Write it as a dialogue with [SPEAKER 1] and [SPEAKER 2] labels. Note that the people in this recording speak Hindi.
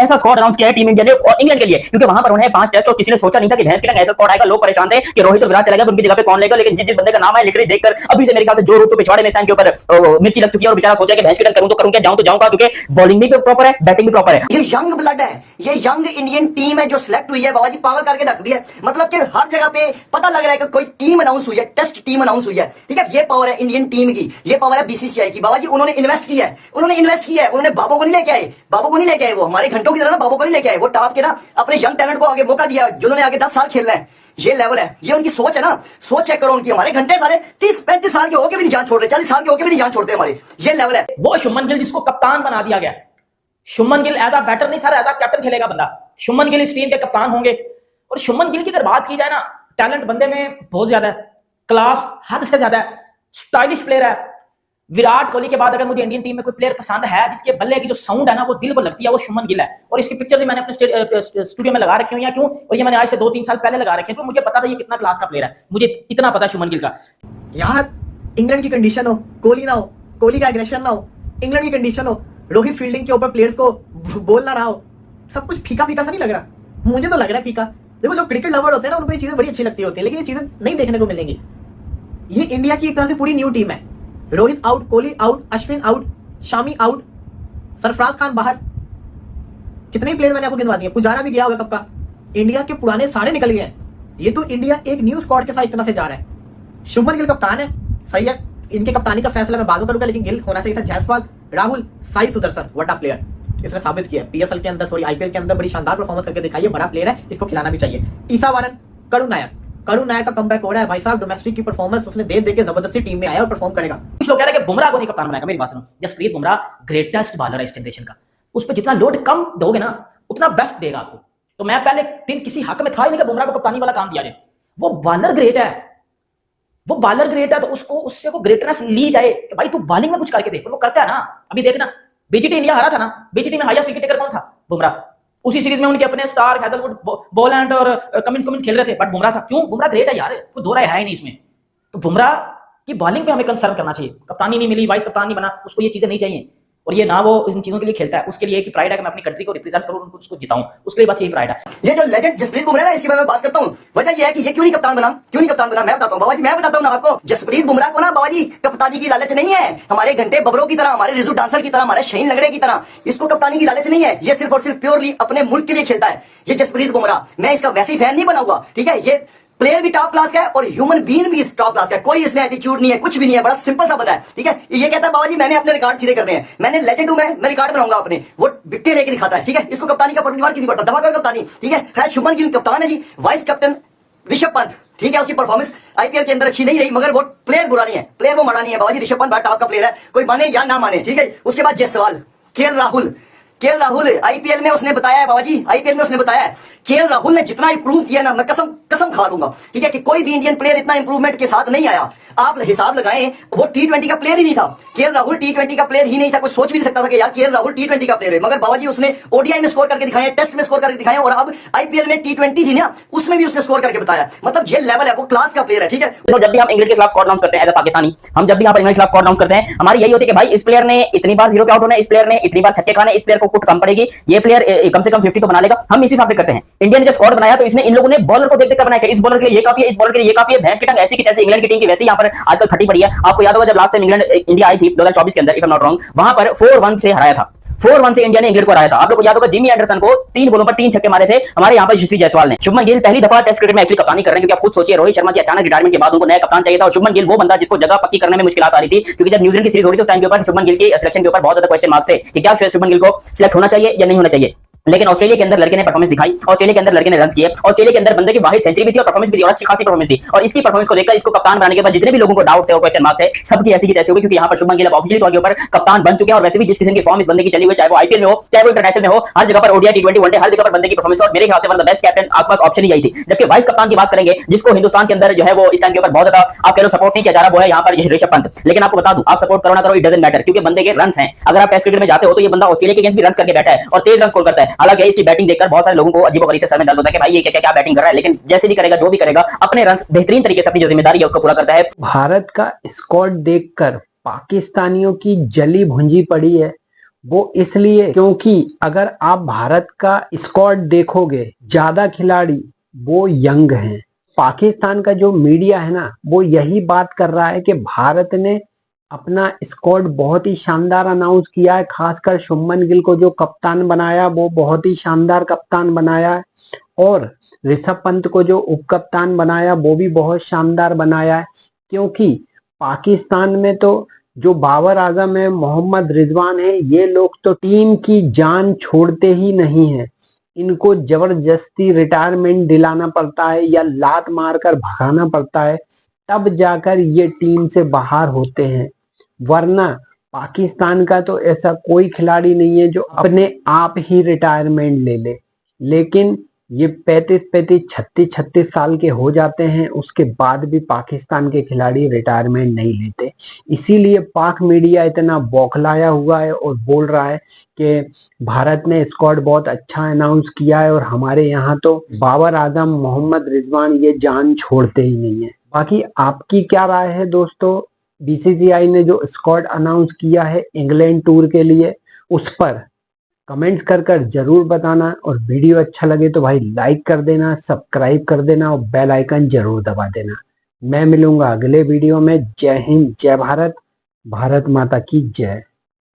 [SPEAKER 1] ऐसा स्क्वाड अनाउंस किया है टीम इंडिया ने और इंग्लैंड के लिए, क्योंकि वहां पर उन्हें 5 टेस्ट और किसी ने सोचा नहीं था कि भैंस की टंग ऐसा स्क्वाड आएगा। लोग परेशान थे कि रोहित और विराट चलेगा, उनकी जगह पे कौन लेगा, लेकिन जिस बंदे का नाम है लिटरली देखकर अभी से मेरे ख्याल से जो रूट तो पिछवाड़े में स्टैंड के ऊपर मिर्ची लग चुकी है और बेचारा सोचा कि भैंस की टंग करूं तो करूं क्या, जाऊं तो जाऊंगा, क्योंकि बॉलिंग भी प्रॉपर है, बैटिंग भी प्रॉपर है।
[SPEAKER 2] ये यंग ब्लड है, ये यंग इंडियन टीम है जो सिलेक्ट हुई है बाबा जी, पावर करके रख दिया है। मतलब कि हर जगह पे पता लग रहा है कि कोई टीम अनाउंस हुई है, टेस्ट टीम अनाउंस हुई है, ठीक है। ये पावर है इंडियन टीम की, ये पावर है बीसीसीआई की बाबा जी। उन्होंने इन्वेस्ट किया है, उन्होंने बाबू को नहीं लेके आए, वो हमारे घंटों की तरह ना बाबू को नहीं लेके आए, वो टॉप के ना अपने यंग टैलेंट को आगे मौका दिया, जिन्होंने आगे 10 साल खेलना है। ये लेवल है, ये उनकी सोच है ना। सोच चेक करो उनकी, हमारे घंटे सारे 30-35 साल के होके भी नहीं जान छोड़ रहे, 40 साल के होके भी नहीं जान छोड़ते हमारे। ये लेवल है।
[SPEAKER 3] वो शुभमन गिल जिसको कप्तान बना दिया गया, Shubman Gill as a batter नहीं सर, एज अ कैप्टन खेलेगा बंदा। शुभमन गिल इस टीम के कप्तान होंगे। और शुभमन गिल की अगर बात की जाए ना, टैलेंट बंदे में बहुत ज्यादा है, क्लास हद से ज्यादा है, स्टाइलिश प्लेयर है। विराट कोहली के बाद अगर मुझे इंडियन टीम में कोई प्लेयर पसंद है जिसके बल्ले की जो साउंड है ना वो दिल को लगती है, वो शुभमन गिल है। और इसकी पिक्चर भी मैंने अपने स्टूडियो में लगा रखी हुई है। क्यों? और ये मैंने आज से 2-3 साल पहले लगा रखे हैं, तो मुझे पता था ये कितना क्लास का प्लेयर है, मुझे इतना पता है शुभमन गिल का।
[SPEAKER 4] यहाँ इंग्लैंड की कंडीशन हो, कोहली ना हो, कोहली का एग्रेशन ना हो, इंग्लैंड की कंडीशन हो, रोहित फील्डिंग के ऊपर प्लेयर्स को बोल ना रहा हो, सब कुछ फीका फीका सा नहीं लग रहा? मुझे तो लग रहा है फीका। देखो जो क्रिकेट लवर होते हैं ना उनको ये चीजें बड़ी अच्छी लगती होती है, लेकिन ये चीजें नहीं देखने को मिलेंगी। ये इंडिया की एक तरह से पूरी न्यू टीम है। Rohit out, Kohli out, Ashwin out, Shami out, Sarfaraz Khan बाहर। कितने प्लेयर मैंने आपको गिनवा दिए, पुजारा भी गया होगा कब का। इंडिया के पुराने सारे निकल गए हैं। ये तो इंडिया एक न्यू स्क्वाड के साथ इतना से जा रहा है। शुभमन गिल कप्तान है, सही है। इनके कप्तानी का फैसला मैं बाद में करूंगा, लेकिन गिल होना चाहिए था। Jaiswal, Rahul, Sai Sudarshan, what a player. इसने साबित किया पीएसएल के अंदर, आईपीएल के अंदर बड़ी शानदार परफॉर्मेंस करके दिखाई है। बड़ा प्लेयर है, इसको खिलाना भी चाहिए। ईसा वारन, करुण नायक का कमबैक हो रहा है भाई साहब। डोमेस्टिक की परफॉर्मेंस उसने दे के जबरदस्ती टीम में आया और परफॉर्म करेगा।
[SPEAKER 3] कुछ लोग कह रहे हैं कि बुमराह को नहीं कप्तान बनाएगा। मेरी बात सुनो, जसप्रीत बुमराह ग्रेटेस्ट बॉलर है इस जनरेशन का। उस पर जितना लोड कम दोगे ना उतना बेस्ट देगा आपको। तो मैं पहले दिन किसी हक में था ही नहीं कि बुमराह को कप्तानी वाला काम दिया जाए। वो बॉलर ग्रेट है, तो उसको उससे को ग्रेटनेस ली जाए कि भाई तू बॉलिंग में कुछ करके देख। वो करता है ना। अभी देखना बीजीटी इंडिया हारा था ना, बीजीटी में हाईएस्ट विकेट टेकर कौन था? बुमराह। उसी सीरीज में उनके अपने स्टार हैजलवुड, बॉलैंड और कमिंस खेल रहे थे, बट बुमराह था। क्यों? बुमराह ग्रेट है यार, कोई दो राय है ही नहीं इसमें। तो बुमराह की बॉलिंग पे हमें कंसर्न करना चाहिए। कप्तानी नहीं मिली, वाइस कप्तान नहीं बना, उसको ये चीजें नहीं चाहिए। और ये ना वो इन चीजों के लिए खेलता है, उसके लिए एक प्राइड है कि मैं अपनी कंट्री को रिप्रेजेंट करूं, उसको जिताऊं, उसके लिए बस यही प्राइड है।
[SPEAKER 2] ये जो लेजेंड जसप्रीत बुमराह है, इसकी मैं बात करता हूं। वजह ये है कि ये क्यों नहीं कप्तान बना, मैं बताता हूं बाबा जी, मैं बताता हूं ना आपको। जसप्रीत बुमराह को ना बाबा जी कप्तानी की लालच नहीं है, हमारे घंटे बबरों की तरह, हमारे रिजू डांसर की तरह, हमारे शहीन लगड़े की तरह। इसको कप्तानी की लालच नहीं है, ये सिर्फ और सिर्फ प्योरली अपने मुल्क के लिए खेलता है ये जसप्रीत बुमराह। मैं इसका वैसे ही फैन नहीं बना हुआ, ठीक है। ये प्लेयर भी टॉप क्लास का है और ह्यूमन बीइंग भी टॉप क्लास का है। कोई इसमें एटीट्यूड नहीं है, कुछ भी नहीं है, बड़ा सिंपल सा बंदा है, ठीक है। ये कहता है बाबा जी मैंने अपने रिकॉर्ड सीधे करने हैं, मैंने लेजेंड हूं, मैं रिकॉर्ड बनाऊंगा अपने। वो विकेट लेके दिखाता है, ठीक है। इसको कप्तानी का परिवार की नहीं पड़ता, दफा कर कप्तानी, ठीक है। खैर शुभमन गिल कप्तान है जी, वाइस कैप्टन ऋषभ पंत, ठीक है। उसकी परफॉर्मेंस आईपीएल के अंदर अच्छी नहीं रही, मगर वो प्लेयर बुरा नहीं है, प्लेयर वो माड़ा नहीं है बाबा जी। ऋषभ पंत बड़ा टॉप का प्लेयर है, कोई माने या ना माने, ठीक है। उसके बाद जायसवाल, केएल राहुल आईपीएल में उसने बताया है बाबा जी, आईपीएल में उसने बताया है केएल राहुल ने जितना इंप्रूव किया ना, मैं कसम खा लूंगा, ठीक है, कि कोई भी इंडियन प्लेयर इतना इंप्रूवमेंट के साथ नहीं आया। आप हिसाब लगाएं, वो टी20 का प्लेयर ही नहीं था। केएल राहुल टी20 का प्लेयर ही नहीं था। कोई सोच भी नहीं सकता था कि यार केएल राहुल टी20 का प्लेयर है, मगर बाबा जी उसने ओडीआई में स्कोर करके दिखाया, टेस्ट में स्कोर करके दिखाया, और अब आईपीएल में टी20 थी ना, उसमें भी उसने स्कोर करके बताया। मतलब ये लेवल है, वो क्लास का प्लेयर है, ठीक है।
[SPEAKER 1] जब भी हम इंग्लैंड के खिलाफ स्क्वाड अनाउंस करते हैं एज अ पाकिस्तानी, हम जब भी यहाँ पर इंग्लैंड के खिलाफ स्क्वाड अनाउंस करते हैं, हमारी यही होती है कि भाई इस प्लेयर ने इतनी बार जीरो पे आउट होना है, इस प्लेयर ने इतनी बार छक्के खाने, इस प्लेयर को पुट कम पड़ेगी, ये प्लेयर कम से कम 50 तो बना लेगा। हम इसी हिसाब से करते हैं। इंडिया ने जब स्क्वाड बनाया तो इसने इन लोगों ने बॉलर को देख देख कर बनाया कि इस बॉलर के लिए ये काफी है, इस बॉलर के लिए ये काफी है। भैंस की टंग ऐसी की तैसी इंग्लैंड की टीम की वैसी यहाँ पर आजकल फटी पड़ी है। आपको याद होगा जब last time England India I थी 2024 के अंदर, if I am not wrong, वहां पर 4-1 से हराया था। 4-1 से इंडिया ने इंग्लैंड को हराया था। आप लोगों को याद होगा जिमी एंडरसन को 3 बॉलों पर 3 छक्के मारे थे हमारे यहाँ पर यशस्वी जायसवाल ने। शुभमन गिल पहली दफा टेस्ट क्रिकेट में एक्चुअली कप्तानी कर रहे हैं, क्योंकि आप खुद सोचिए रोहित शर्मा की अचानक रिटायरमेंट के बाद उनको नया कप्तान चाहिए था, और शुभमन गिल वो बंदा जिसको जगह पक्की करने में मुश्किल आ रही थी, क्योंकि जब न्यूजीलैंड की सीरीज हो रही थी उस टाइम के ऊपर शुभमन गिल की सिलेक्शन के ऊपर बहुत ज्यादा क्वेश्चन मार्क्स थे कि क्या शुभमन गिल को सिलेक्ट होना चाहिए या नहीं होना चाहिए। लेकिन ऑस्ट्रेलिया के अंदर लड़के ने परफॉर्मेंस दिखाई, ऑस्ट्रेलिया के अंदर लड़के ने रन किए, ऑस्ट्रेलिया के अंदर बंदे की वाहिद सेंचुरी भी थी और परफॉर्मेंस भी थी और अच्छी खासी परफॉर्मेंस थी। और इसकी परफॉर्मेंस को देखकर इसको कप्तान बनाने के बाद जितने भी लोगों को डाउट थे और क्वेश्चन मार्क थे, सबकी ऐसी की तैसी हो गई, क्योंकि यहाँ पर शुभमन गिल ऑफिशियली तौर के ऊपर कप्तान बन चुके हैं। और वैसे भी जिस किस्म की फॉर्म इस बंदे की चली हुई, चाहे वो आईपीएल में हो, चाहे वो इंटरनेशनल में हो, हर जगह पर ओडीआई, टी20, वनडे, हर जगह पर बंदे की परफॉर्मेंस, और मेरे ख्याल से वन द बेस्ट कैप्टन आपके पास ऑप्शन ही यही थी। जबकि वाइस कप्तान की बात करेंगे, जिसको हिंदुस्तान के अंदर जो है वो इस टाइम के ऊपर बहुत ज्यादा आप कह लो सपोर्ट नहीं किया जा रहा, वो है यहाँ पर ऋषभ पंत। लेकिन आपको बता दूं, आप सपोर्ट करो ना करो, इट डजंट मैटर, क्योंकि बंदे के रन हैं। अगर आप टेस्ट क्रिकेट में जाते हो तो ये बंदा ऑस्ट्रेलिया के अगेंस्ट भी रन करके बैठा है और तेज रन स्कोर करता है। हालांकि इसकी बैटिंग देखकर बहुत सारे लोगों को अजीबोगरीब से सर में दर्द होता है कि भाई ये क्या बैटिंग कर रहा है, लेकिन जैसे भी करेगा, जो भी करेगा, अपने रन बेहतरीन तरीके से अपनी जो जिम्मेदारी है उसको पूरा करता है।
[SPEAKER 5] भारत का स्क्वाड देखकर पाकिस्तानियों की जली भुंजी पड़ी है। वो इसलिए क्योंकि अगर आप भारत का स्क्वाड देखोगे, ज्यादा खिलाड़ी वो यंग हैं। पाकिस्तान का जो मीडिया है ना, वो यही बात कर रहा है कि भारत ने अपना स्क्वाड बहुत ही शानदार अनाउंस किया है, खासकर शुभमन गिल को जो कप्तान बनाया वो बहुत ही शानदार कप्तान बनाया है, और ऋषभ पंत को जो उप कप्तान बनाया वो भी बहुत शानदार बनाया है। क्योंकि पाकिस्तान में तो जो बाबर आजम है, मोहम्मद रिजवान है, ये लोग तो टीम की जान छोड़ते ही नहीं है। इनको जबरदस्ती रिटायरमेंट दिलाना पड़ता है या लात मारकर भगाना पड़ता है, तब जाकर ये टीम से बाहर होते हैं। वरना पाकिस्तान का तो ऐसा कोई खिलाड़ी नहीं है जो अपने आप ही रिटायरमेंट ले ले। लेकिन ये 35-35, 36-36 साल के हो जाते हैं, उसके बाद भी पाकिस्तान के खिलाड़ी रिटायरमेंट नहीं लेते। इसीलिए पाक मीडिया इतना बौखलाया हुआ है और बोल रहा है कि भारत ने स्क्वाड बहुत अच्छा अनाउंस किया है और हमारे यहाँ तो बाबर आजम, मोहम्मद रिजवान ये जान छोड़ते ही नहीं है। बाकी आपकी क्या राय है दोस्तों? बीसीसीआई ने जो स्क्वाड अनाउंस किया है इंग्लैंड टूर के लिए, उस पर कमेंट्स कर जरूर बताना, और वीडियो अच्छा लगे तो भाई लाइक कर देना, सब्सक्राइब कर देना और बेल आइकन जरूर दबा देना। मैं मिलूंगा अगले वीडियो में। जय हिंद, जय भारत, भारत माता की जय।